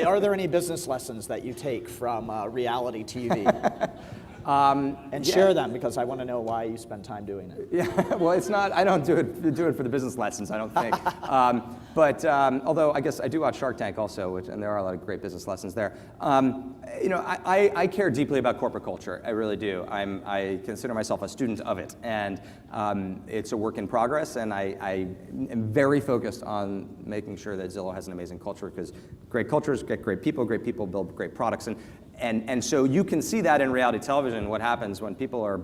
Are there any business lessons that you take from reality TV? And share them, because I want to know why you spend time doing it. Yeah, well, it's not. I don't do it for the business lessons, I don't think. But although I guess I do watch Shark Tank also, and there are a lot of great business lessons there. I care deeply about corporate culture. I really do. I consider myself a student of it, and it's a work in progress. And I am very focused on making sure that Zillow has an amazing culture, because great cultures get great people build great products, and so you can see that in reality television, what happens when people are,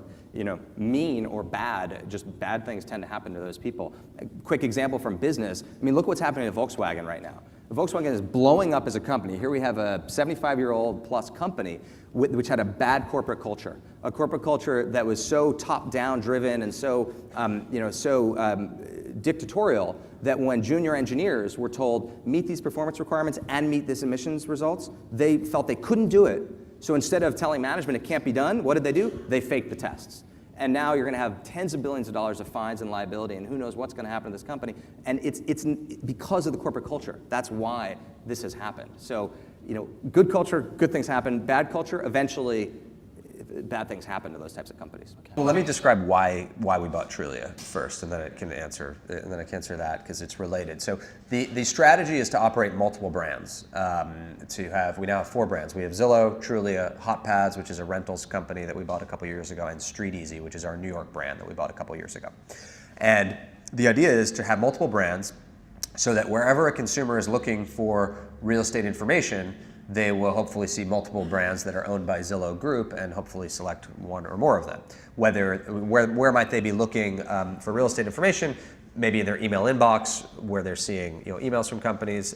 mean or bad. Just bad things tend to happen to those people. A quick example from business. I mean, look what's happening to Volkswagen right now. Volkswagen is blowing up as a company. Here we have a 75-year-old plus company which had a bad corporate culture, a corporate culture that was so top-down driven and so, dictatorial that when junior engineers were told, meet these performance requirements and meet this emissions results, they felt they couldn't do it. So instead of telling management it can't be done, what did they do? They faked the tests. And now you're going to have tens of billions of dollars of fines and liability, and who knows what's going to happen to this company. And it's because of the corporate culture. That's why this has happened. So, good culture, good things happen. Bad culture, eventually, bad things happen to those types of companies. Okay. Well, let me describe why we bought Trulia first, and then I can answer that because it's related. So the strategy is to operate multiple brands. We now have 4 brands. We have Zillow, Trulia, HotPads, which is a rentals company that we bought a couple years ago, and StreetEasy, which is our New York brand that we bought a couple years ago. And the idea is to have multiple brands so that wherever a consumer is looking for real estate information, they will hopefully see multiple brands that are owned by Zillow Group and hopefully select one or more of them. Where might they be looking for real estate information? Maybe in their email inbox, where they're seeing emails from companies,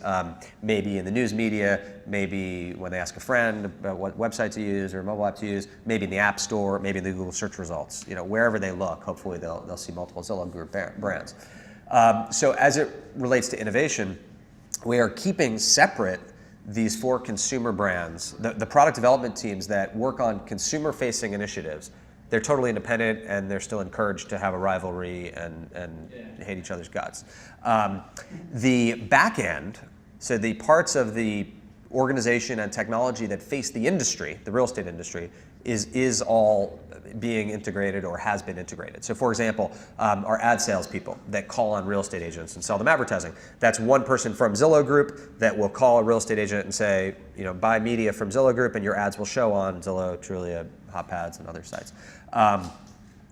maybe in the news media, maybe when they ask a friend about what website to use or mobile app to use, maybe in the App Store, maybe in the Google search results. Wherever they look, hopefully they'll see multiple Zillow Group brands. So as it relates to innovation, we are keeping separate these 4 consumer brands, the product development teams that work on consumer-facing initiatives. They're totally independent, and they're still encouraged to have a rivalry and hate each other's guts. The back end, so the parts of the organization and technology that face the industry, the real estate industry, is all being integrated or has been integrated. So for example, our ad sales people that call on real estate agents and sell them advertising, that's one person from Zillow Group that will call a real estate agent and say, buy media from Zillow Group and your ads will show on Zillow, Trulia, HotPads, and other sites.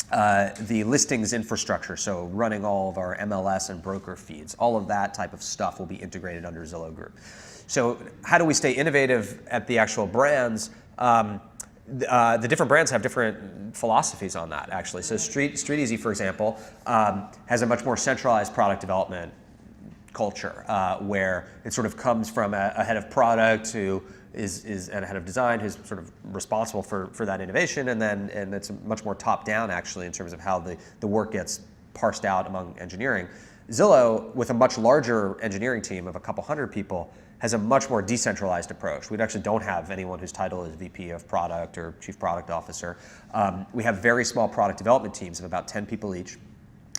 The listings infrastructure, so running all of our MLS and broker feeds, all of that type of stuff will be integrated under Zillow Group. So how do we stay innovative at the actual brands? The different brands have different philosophies on that, actually. So StreetEasy, for example, has a much more centralized product development culture, where it sort of comes from a head of product who is and a head of design who's sort of responsible for that innovation, and it's much more top down, actually, in terms of how the work gets parsed out among engineering. Zillow, with a much larger engineering team of a couple hundred people, has a much more decentralized approach. We actually don't have anyone whose title is VP of product or chief product officer. We have very small product development teams of about 10 people each,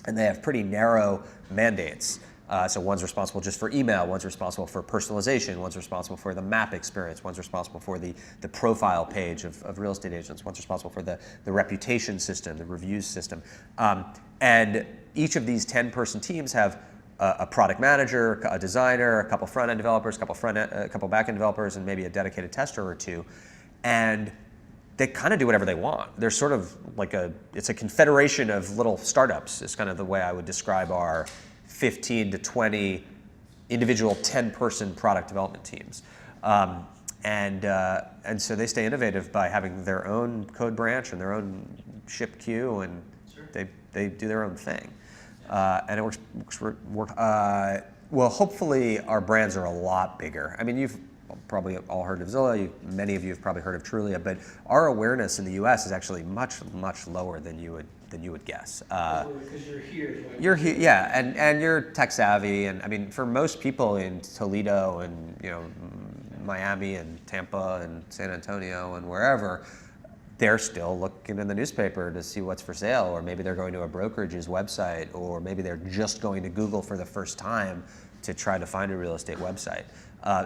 and they have pretty narrow mandates. So one's responsible just for email, one's responsible for personalization, one's responsible for the map experience, one's responsible for the profile page of real estate agents, one's responsible for the reputation system, the reviews system. And each of these 10-person teams have a product manager, a designer, a couple front-end developers, a couple back-end developers, and maybe a dedicated tester or two. And they kind of do whatever they want. They're sort of like it's a confederation of little startups, is kind of the way I would describe our 15 to 20 individual 10-person product development teams. And so they stay innovative by having their own code branch and their own ship queue, and they do their own thing. And it works. Well, hopefully our brands are a lot bigger. I mean, you've probably all heard of Zillow. Many of you have probably heard of Trulia, but our awareness in the U.S. is actually much lower than you would guess. Because you're here. You're here, yeah, and you're tech savvy, and I mean, for most people in Toledo and Miami and Tampa and San Antonio and wherever, they're still looking in the newspaper to see what's for sale, or maybe they're going to a brokerage's website, or maybe they're just going to Google for the first time to try to find a real estate website.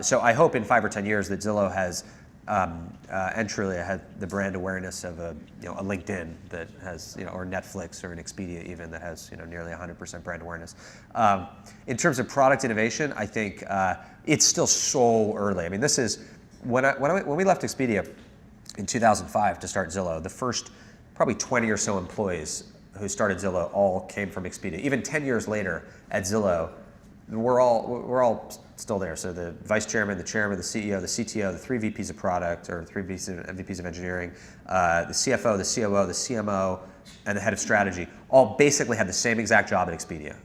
So I hope in 5 or 10 years that Zillow has, and Trulia had the brand awareness of a LinkedIn that has, or Netflix or an Expedia even that has, nearly 100% brand awareness. In terms of product innovation, I think it's still so early. I mean, this is, when we left Expedia in 2005 to start Zillow, the first probably 20 or so employees who started Zillow all came from Expedia. Even 10 years later at Zillow, we're all still there. So the vice chairman, the chairman, the CEO, the CTO, the 3 VPs of product, or 3 VPs of engineering, the CFO, the COO, the CMO, and the head of strategy all basically had the same exact job at Expedia.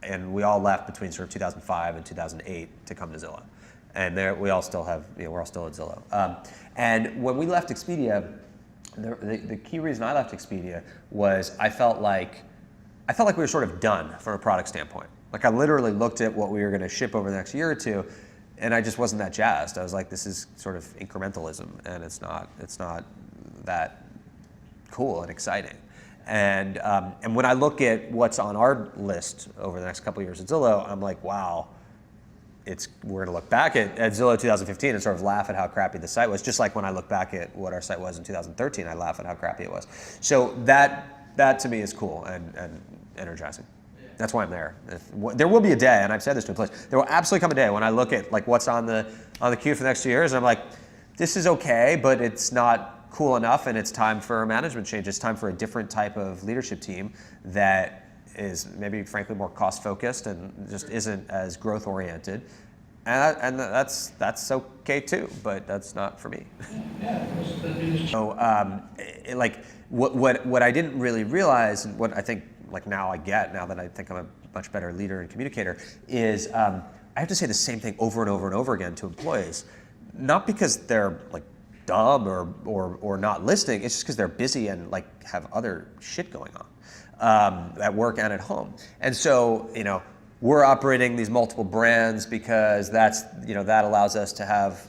And we all left between sort of 2005 and 2008 to come to Zillow. And there we all still have, we're all still at Zillow. And when we left Expedia, the key reason I left Expedia was I felt like we were sort of done from a product standpoint. Like I literally looked at what we were going to ship over the next year or two, and I just wasn't that jazzed. I was like, this is sort of incrementalism, and it's not that cool and exciting. And when I look at what's on our list over the next couple of years at Zillow, I'm like, wow, we're going to look back at Zillow 2015 and sort of laugh at how crappy the site was, just like when I look back at what our site was in 2013, I laugh at how crappy it was. So that to me is cool and energizing. That's why I'm there. There will be a day, and I've said this to employees, there will absolutely come a day when I look at like what's on the queue for the next 2 years, and I'm like, this is okay, but it's not cool enough, and it's time for a management change. It's time for a different type of leadership team that is maybe frankly more cost focused and just isn't as growth oriented. And that's okay too, but that's not for me. So like what I didn't really realize, and what I think like now I get, now that I think I'm a much better leader and communicator, is I have to say the same thing over and over and over again to employees, not because they're like dumb or not listening. It's just because they're busy and like have other shit going on at work and at home. And so we're operating these multiple brands because that allows us to have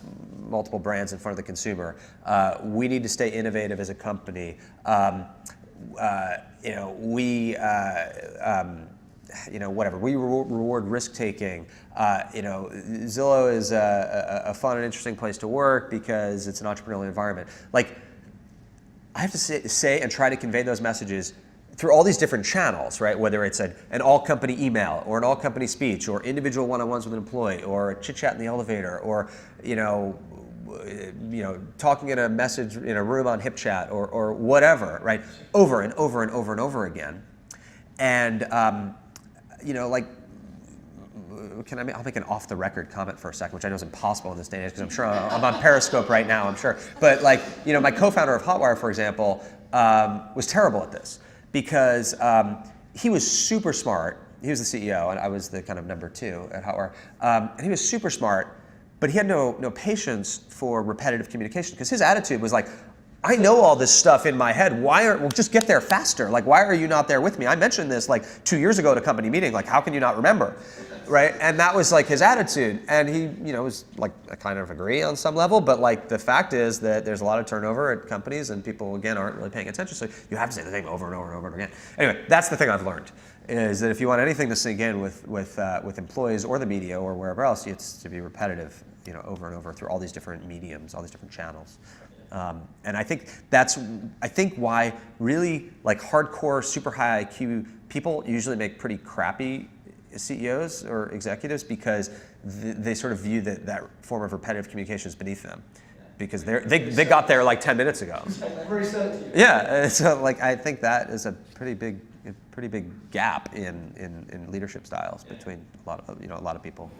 multiple brands in front of the consumer. We need to stay innovative as a company. Whatever. We reward risk taking. Zillow is a fun and interesting place to work because it's an entrepreneurial environment. Like, I have to say and try to convey those messages through all these different channels, right? Whether it's an all-company email or an all-company speech or individual one-on-ones with an employee or a chit-chat in the elevator or talking in a message in a room on HipChat or whatever, right? Over and over and over and over again. And I'll make an off-the-record comment for a second, which I know is impossible in this day and age because I'm sure I'm on Periscope right now, I'm sure. But my co-founder of Hotwire, for example, was terrible at this because he was super smart. He was the CEO, and I was the kind of number 2 at Hotwire. And he was super smart, but he had no patience for repetitive communication because his attitude was like, I know all this stuff in my head. Just get there faster. Like, why are you not there with me? I mentioned this like 2 years ago at a company meeting. Like, how can you not remember? Right? And that was like his attitude. And he, was like, I kind of agree on some level, but like the fact is that there's a lot of turnover at companies and people, again, aren't really paying attention. So you have to say the thing over and over and over again. Anyway, that's the thing I've learned, is that if you want anything to sink in with employees or the media or wherever else, it's to be repetitive, over and over through all these different mediums, all these different channels. And I think why really like hardcore, super high IQ people usually make pretty crappy CEOs or executives because they sort of view that form of repetitive communication is beneath them because they got there like 10 minutes ago. Yeah, so like I think that is a pretty big gap in leadership styles between a lot of people.